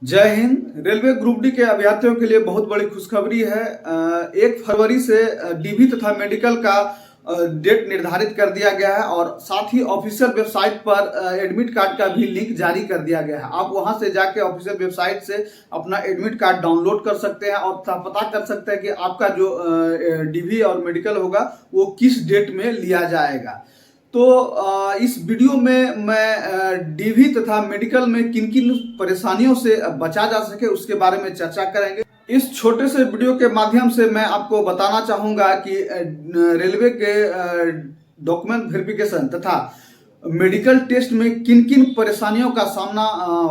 जय Hind. Railway group D के अभ्यर्थियों के लिए बहुत बड़ी खुशखबरी है। 1 फरवरी से डीबी तथा मेडिकल का डेट निर्धारित कर दिया गया है और साथ ही ऑफिशियल वेबसाइट पर एडमिट कार्ड का भी लिंक जारी कर दिया गया है। आप वहां से जाके ऑफिशियल वेबसाइट से अपना एडमिट कार्ड डाउनलोड कर सकते हैं और पता कर सकते हैं कि आपका जो डीबी और मेडिकल होगा वो किस डेट में लिया जाएगा। तो इस वीडियो में मैं डीवी तथा मेडिकल में किन किन परेशानियों से बचा जा सके उसके बारे में चर्चा करेंगे। इस छोटे से वीडियो के माध्यम से मैं आपको बताना चाहूंगा कि रेलवे के डॉक्यूमेंट वेरिफिकेशन तथा मेडिकल टेस्ट में किन किन परेशानियों का सामना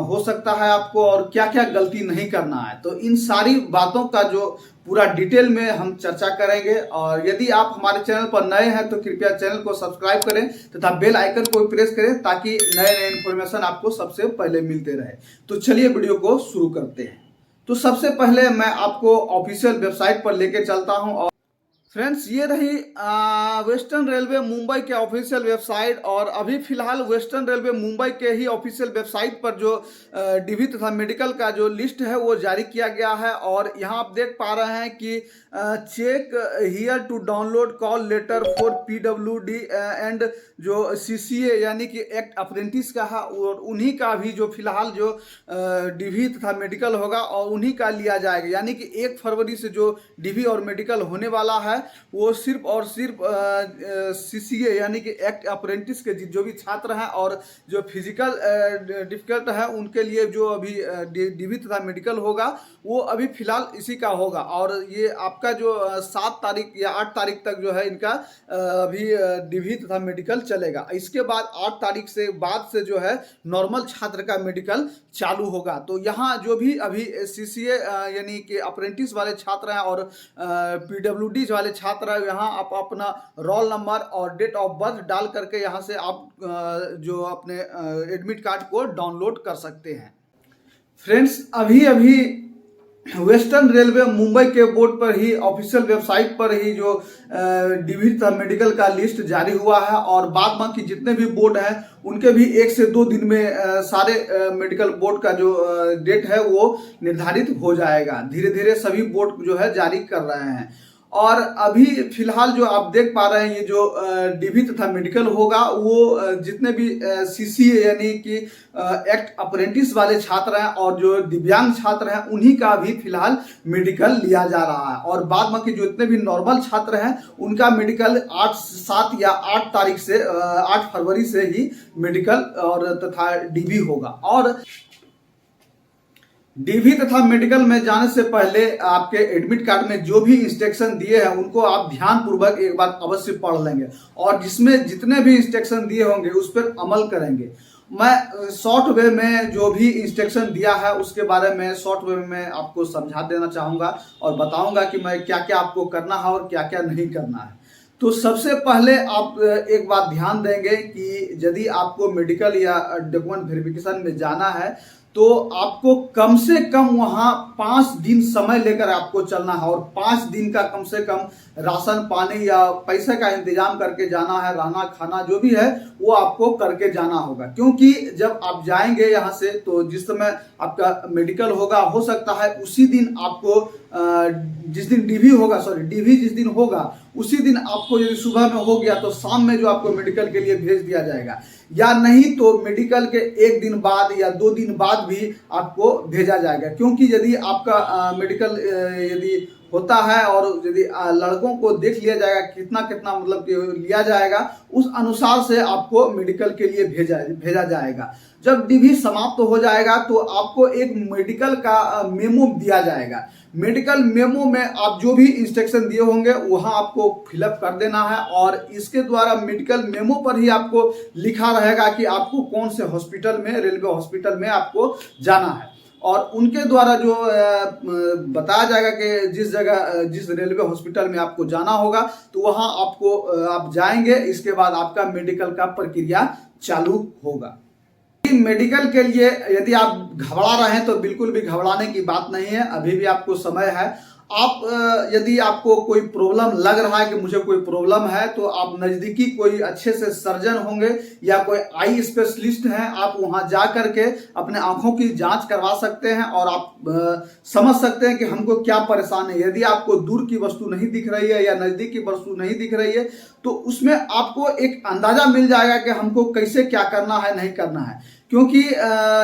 हो सकता है आपको और क्या क्या गलती नहीं करना है। तो इन सारी बातों का जो पूरा डिटेल में हम चर्चा करेंगे। और यदि आप हमारे चैनल पर नए हैं तो कृपया चैनल को सब्सक्राइब करें तथा बेल आइकन को प्रेस करें ताकि नए नए इन्फॉर्मेशन आपको सबसे पहले मिलते रहे। तो चलिए वीडियो को शुरू करते हैं। तो सबसे पहले मैं आपको ऑफिशियल वेबसाइट पर लेके चलता हूं। और फ्रेंड्स, ये रही वेस्टर्न रेलवे मुंबई के ऑफिशियल वेबसाइट। और अभी फिलहाल वेस्टर्न रेलवे मुंबई के ही ऑफिशियल वेबसाइट पर जो डीवी तथा मेडिकल का जो लिस्ट है वो जारी किया गया है। और यहाँ आप देख पा रहे हैं कि check here to download call letter for PWD and जो सीसीए यानी कि एक्ट अप्रेंटिस का है और उन्हीं का भी जो फिलहाल जो डीवी तथा मेडिकल होगा और उन्हीं का लिया जाएगा। यानी कि 1 फरवरी से जो डीवी और मेडिकल होने वाला है वो सिर्फ और सिर्फ सीसीए यानी कि एक्ट अप्रेंटिस के जो भी छात्र हैं और जो फिजिकल डिफिकल्ट है उनके लिए जो अभी डीवी तथा मेडिकल होगा वो अभी फिलहाल इसी का होगा। और ये आपका जो 7 तारीख या 8 तारीख तक जो है इनका अभी डीवी तथा मेडिकल चलेगा। इसके बाद 8 तारीख से बाद से जो है नॉर्मल छात्र का मेडिकल चालू होगा। तो यहाँ जो भी अभी सीसीए यानी कि अप्रेंटिस वाले छात्र हैं और पीडब्ल्यूडी वाले छात्र हैं, यहाँ आप अपना रोल नंबर और डेट ऑफ बर्थ डाल करके यहाँ से आप जो अपने एडमिट कार्ड को डाउनलोड कर सकते हैं। फ्रेंड्स, अभी अभी वेस्टर्न रेलवे मुंबई के बोर्ड पर ही ऑफिशियल वेबसाइट पर ही जो डीवी तथा मेडिकल का लिस्ट जारी हुआ है और बाद बाकी जितने भी बोर्ड हैं उनके भी 1 से 2 दिन में सारे मेडिकल बोर्ड का जो डेट है वो निर्धारित हो जाएगा। धीरे धीरे सभी बोर्ड जो है जारी कर रहे हैं। और अभी फिलहाल जो आप देख पा रहे हैं ये जो डीवी तथा मेडिकल होगा वो जितने भी सीसीए यानी कि एक्ट अप्रेंटिस वाले छात्र हैं और जो दिव्यांग छात्र हैं उन्हीं का भी फिलहाल मेडिकल लिया जा रहा है। और बाद बाकी जो इतने भी नॉर्मल छात्र हैं उनका मेडिकल 7 या 8 तारीख से 8 फरवरी से ही मेडिकल और तथा डीवी होगा। और डीवी तथा मेडिकल में जाने से पहले आपके एडमिट कार्ड में जो भी इंस्ट्रक्शन दिए हैं उनको आप ध्यान पूर्वक एक बार अवश्य पढ़ लेंगे और जिसमें जितने भी इंस्ट्रक्शन दिए होंगे उस पर अमल करेंगे। मैं शॉर्ट वे में जो भी इंस्ट्रक्शन दिया है उसके बारे में शॉर्ट वे में आपको समझा देना चाहूँगा और बताऊँगा कि मैं क्या क्या आपको करना है और क्या क्या नहीं करना है। तो सबसे पहले आप एक बात ध्यान देंगे कि यदि आपको मेडिकल या डॉक्यूमेंट वेरिफिकेशन में जाना है तो आपको कम से कम वहाँ 5 दिन समय लेकर आपको चलना है और 5 दिन का कम से कम राशन पानी या पैसे का इंतजाम करके जाना है। रहना खाना जो भी है वो आपको करके जाना होगा, क्योंकि जब आप जाएंगे यहाँ से तो जिस समय आपका मेडिकल होगा हो सकता है उसी दिन आपको जिस दिन डीवी जिस दिन होगा उसी दिन आपको यदि सुबह में हो गया तो शाम में जो आपको मेडिकल के लिए भेज दिया जाएगा, या नहीं तो मेडिकल के 1 दिन बाद या 2 दिन बाद भी आपको भेजा जाएगा। क्योंकि यदि आपका मेडिकल यदि होता है और यदि लड़कों को देख लिया जाएगा कितना कितना मतलब लिया जाएगा उस अनुसार से आपको मेडिकल के लिए भेजा जाएगा। जब डीवी समाप्त हो जाएगा तो आपको एक मेडिकल का मेमो दिया जाएगा। मेडिकल मेमो में आप जो भी इंस्ट्रक्शन दिए होंगे वहां आपको फिलअप कर देना है और इसके द्वारा मेडिकल मेमो पर ही आपको लिखा रहेगा कि आपको कौन से हॉस्पिटल में रेलवे हॉस्पिटल में आपको जाना है। और उनके द्वारा जो बताया जाएगा कि जिस जगह जिस रेलवे हॉस्पिटल में आपको जाना होगा तो वहां आपको आप जाएंगे। इसके बाद आपका मेडिकल का प्रक्रिया चालू होगा। मेडिकल के लिए यदि आप घबरा रहे हैं तो बिल्कुल भी घबराने की बात नहीं है, अभी भी आपको समय है। आप यदि आपको कोई प्रॉब्लम लग रहा है कि मुझे कोई प्रॉब्लम है, तो आप नज़दीकी कोई अच्छे से सर्जन होंगे या कोई आई स्पेशलिस्ट हैं, आप वहां जा करके अपने आंखों की जांच करवा सकते हैं और आप समझ सकते हैं कि हमको क्या परेशान है। यदि आपको दूर की वस्तु नहीं दिख रही है या नज़दीक की वस्तु नहीं दिख रही है, तो उसमें आपको एक अंदाजा मिल जाएगा कि हमको कैसे क्या करना है, नहीं करना है। क्योंकि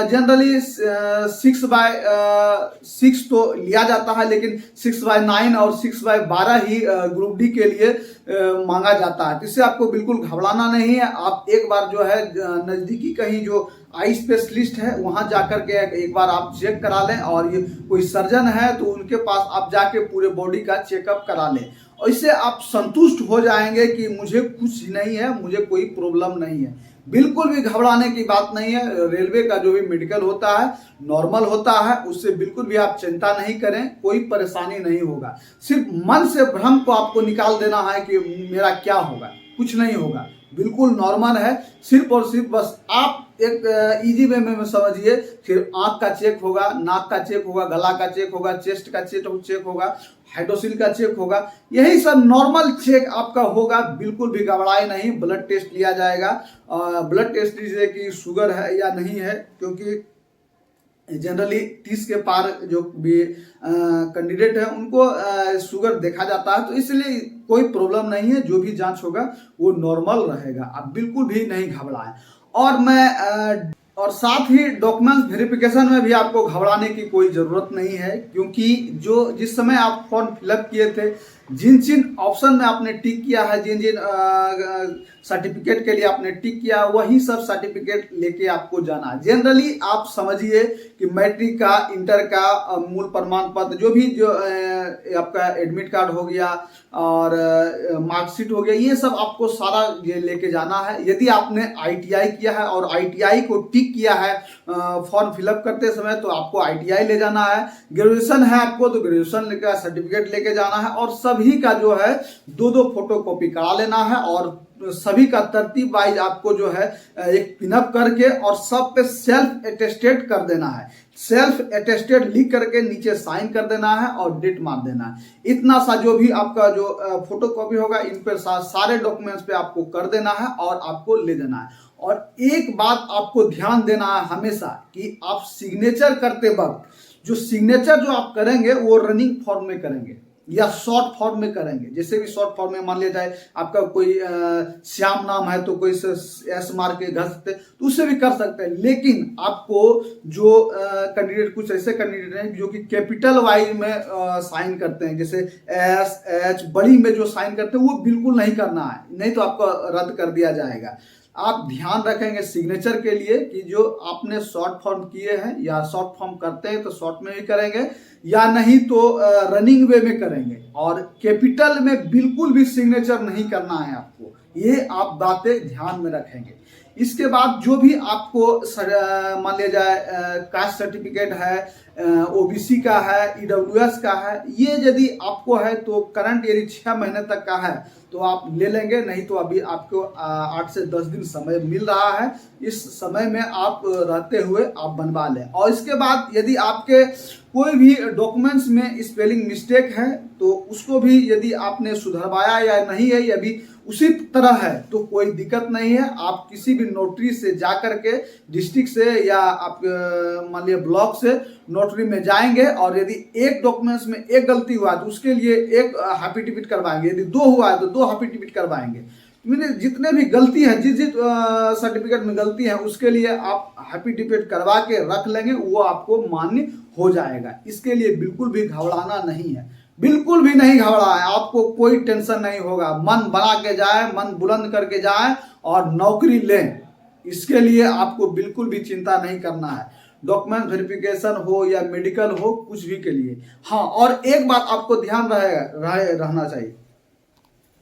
जनरली 6x6 तो लिया जाता है, लेकिन 6x9 और 6x12 ही ग्रुप डी के लिए मांगा जाता है। तो इससे आपको बिल्कुल घबराना नहीं है। आप एक बार जो है नज़दीकी कहीं जो आई स्पेशलिस्ट है वहां जाकर के एक बार आप चेक करा लें, और ये कोई सर्जन है तो उनके पास आप जाके पूरे बॉडी का चेकअप करा लें, और इससे आप संतुष्ट हो जाएंगे कि मुझे कुछ नहीं है, मुझे कोई प्रॉब्लम नहीं है। बिल्कुल भी घबराने की बात नहीं है। रेलवे का जो भी मेडिकल होता है नॉर्मल होता है, उससे बिल्कुल भी आप चिंता नहीं करें, कोई परेशानी नहीं होगा। सिर्फ मन से भ्रम को आपको निकाल देना है कि मेरा क्या होगा, कुछ नहीं होगा, बिल्कुल नॉर्मल है। सिर्फ और सिर्फ बस आप एक इजी वे में समझिए, फिर आंख का चेक होगा, नाक का चेक होगा, गला का चेक होगा, चेस्ट का चेक होगा, हाइड्रोसिल का चेक होगा, यही सब नॉर्मल चेक आपका होगा। बिल्कुल भी घबराए नहीं। ब्लड टेस्ट लिया जाएगा, ब्लड टेस्ट लीजिए कि शुगर है या नहीं है, क्योंकि जनरली 30 के पार जो भी कैंडिडेट है उनको शुगर देखा जाता है, तो इसलिए कोई प्रॉब्लम नहीं है। जो भी जांच होगा वो नॉर्मल रहेगा, आप बिल्कुल भी नहीं घबराएं। और साथ ही डॉक्यूमेंट्स वेरिफिकेशन में भी आपको घबराने की कोई ज़रूरत नहीं है, क्योंकि जिस समय आप फॉर्म फिलअप किए थे, जिन जिन ऑप्शन में आपने टिक किया है, जिन जिन सर्टिफिकेट के लिए आपने टिक किया, वही सब सर्टिफिकेट लेके आपको जाना है। जनरली आप समझिए कि मैट्रिक का, इंटर का मूल प्रमाण पत्र, जो भी आपका एडमिट कार्ड हो गया और मार्कशीट हो गया, ये सब आपको सारा ये लेके जाना है। यदि आपने ITI किया है और ITI को टिक किया है फॉर्म फिलअप करते समय, तो आपको ITI ले जाना है। ग्रेजुएशन है आपको तो ग्रेजुएशन का सर्टिफिकेट लेके जाना है, और सभी का जो है 2-2 फोटो कॉपी करा लेना है, और सभी का तरतीब वाइज आपको जो है एक पिनअप करके और सब पे सेल्फ अटेस्टेड कर देना है। सेल्फ अटेस्टेड लिख करके नीचे साइन कर देना है और डेट मार देना है। इतना सा जो भी आपका जो फोटो कॉपी होगा, इन पर सारे डॉक्यूमेंट्स पे आपको कर देना है और आपको ले देना है। और एक बात आपको ध्यान देना है हमेशा कि आप सिग्नेचर करते वक्त जो सिग्नेचर जो आप करेंगे वो रनिंग फॉर्म में करेंगे या शॉर्ट फॉर्म में करेंगे। जैसे भी शॉर्ट फॉर्म में मान लिया जाए आपका कोई श्याम नाम है तो कोई एस मार के घर सकते, तो उससे भी कर सकते हैं। लेकिन आपको जो कैंडिडेट, कुछ ऐसे कैंडिडेट हैं जो कि कैपिटल वाइज में साइन करते हैं, जैसे SH बड़ी में जो साइन करते हैं, वो बिल्कुल नहीं करना है, नहीं तो आपको रद्द कर दिया जाएगा। आप ध्यान रखेंगे सिग्नेचर के लिए कि जो आपने शॉर्ट फॉर्म किए हैं, या शॉर्ट फॉर्म करते हैं तो शॉर्ट में भी करेंगे, या नहीं तो रनिंग वे में करेंगे। और कैपिटल में बिल्कुल भी सिग्नेचर नहीं करना है आपको, ये आप बातें ध्यान में रखेंगे। इसके बाद जो भी आपको मान लिया जाए कास्ट सर्टिफिकेट है, OBC का है, EWS का है, ये यदि आपको है तो करंट यदि 6 महीने तक का है तो आप ले लेंगे, नहीं तो अभी आपको 8 से 10 दिन समय मिल रहा है। इस समय में आप रहते हुए आप बनवा लें। और इसके बाद यदि आपके कोई भी डॉक्यूमेंट्स में स्पेलिंग मिस्टेक है तो उसको भी यदि आपने सुधरवाया या नहीं है, या भी उसी तरह है, तो कोई दिक्कत नहीं है। आप किसी भी नोटरी से जा करके, डिस्ट्रिक्ट से या आप मान लिया ब्लॉक से नोटरी में जाएंगे, और यदि एक डॉक्यूमेंट्स में एक गलती हुआ तो उसके लिए एक एफिडेविट करवाएंगे, यदि 2 हुआ है तो 2 एफिडेविट करवाएंगे। जितने भी गलती है, जिस सर्टिफिकेट में गलती है, उसके लिए आप एफिडेविट करवा के रख लेंगे, वो आपको मान्य हो जाएगा। इसके लिए बिल्कुल भी घबराना नहीं है, बिल्कुल भी नहीं घबराए, आपको कोई टेंशन नहीं होगा। मन बना के जाए, मन बुलंद करके जाए और नौकरी लें। इसके लिए आपको बिल्कुल भी चिंता नहीं करना है, डॉक्यूमेंट वेरिफिकेशन हो या मेडिकल हो, कुछ भी के लिए। हाँ, और एक बात आपको ध्यान रहना चाहिए,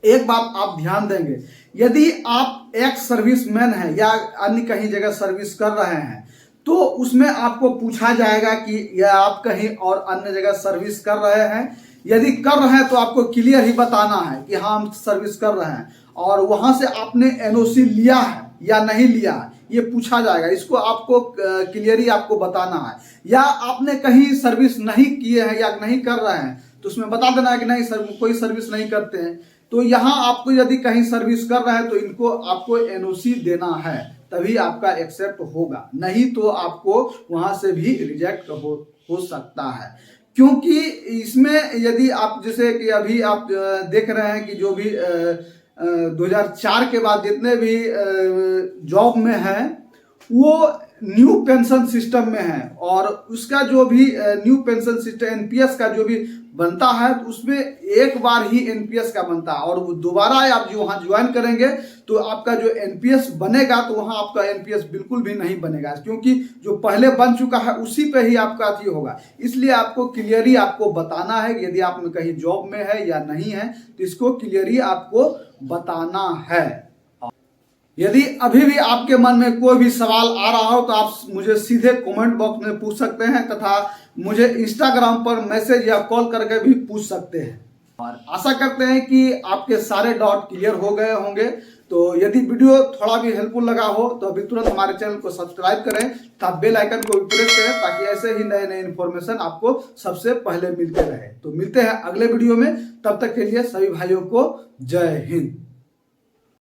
एक बात आप ध्यान देंगे, यदि आप एक्स सर्विसमैन हैं या अन्य कहीं जगह सर्विस कर रहे हैं, तो उसमें आपको पूछा जाएगा कि या आप कहीं और अन्य जगह सर्विस कर रहे हैं। यदि कर रहे हैं तो आपको क्लियर ही बताना है कि हाँ हम सर्विस कर रहे हैं, और वहां से आपने NOC लिया है या नहीं लिया है, ये पूछा जाएगा। इसको आपको क्लियरली आपको बताना है। या आपने कहीं सर्विस नहीं किए हैं या नहीं कर रहे हैं, तो उसमें बता देना है कि नहीं सर कोई सर्विस नहीं करते हैं। तो यहाँ आपको यदि कहीं सर्विस कर रहे हैं तो इनको आपको एनओसी देना है, तभी आपका एक्सेप्ट होगा, नहीं तो आपको वहां से भी रिजेक्ट हो सकता है। क्योंकि इसमें यदि आप जैसे कि अभी आप देख रहे हैं कि जो भी 2004 के बाद जितने भी जॉब में हैं वो न्यू पेंशन सिस्टम में है, और उसका जो भी न्यू पेंशन सिस्टम एनपीएस का जो भी बनता है तो उसमें एक बार ही एनपीएस का बनता है, और दोबारा आप जो वहाँ ज्वाइन करेंगे तो आपका जो एनपीएस बनेगा तो वहाँ आपका एनपीएस बिल्कुल भी नहीं बनेगा, क्योंकि जो पहले बन चुका है उसी पे ही आपका अथी होगा। इसलिए आपको क्लियरली आपको बताना है कि यदि आप कहीं जॉब में है या नहीं है तो इसको क्लियरली आपको बताना है। यदि अभी भी आपके मन में कोई भी सवाल आ रहा हो तो आप मुझे सीधे कमेंट बॉक्स में पूछ सकते हैं, तथा मुझे इंस्टाग्राम पर मैसेज या कॉल करके भी पूछ सकते हैं। और आशा करते हैं कि आपके सारे डाउट क्लियर हो गए होंगे। तो यदि वीडियो थोड़ा भी हेल्पफुल लगा हो तो अभी तुरंत हमारे चैनल को सब्सक्राइब करें तथा बेल आइकन को प्रेस करें, ताकि ऐसे ही नए नए इन्फॉर्मेशन आपको सबसे पहले मिलते रहे। तो मिलते हैं अगले वीडियो में, तब तक के लिए सभी भाइयों को जय हिंद।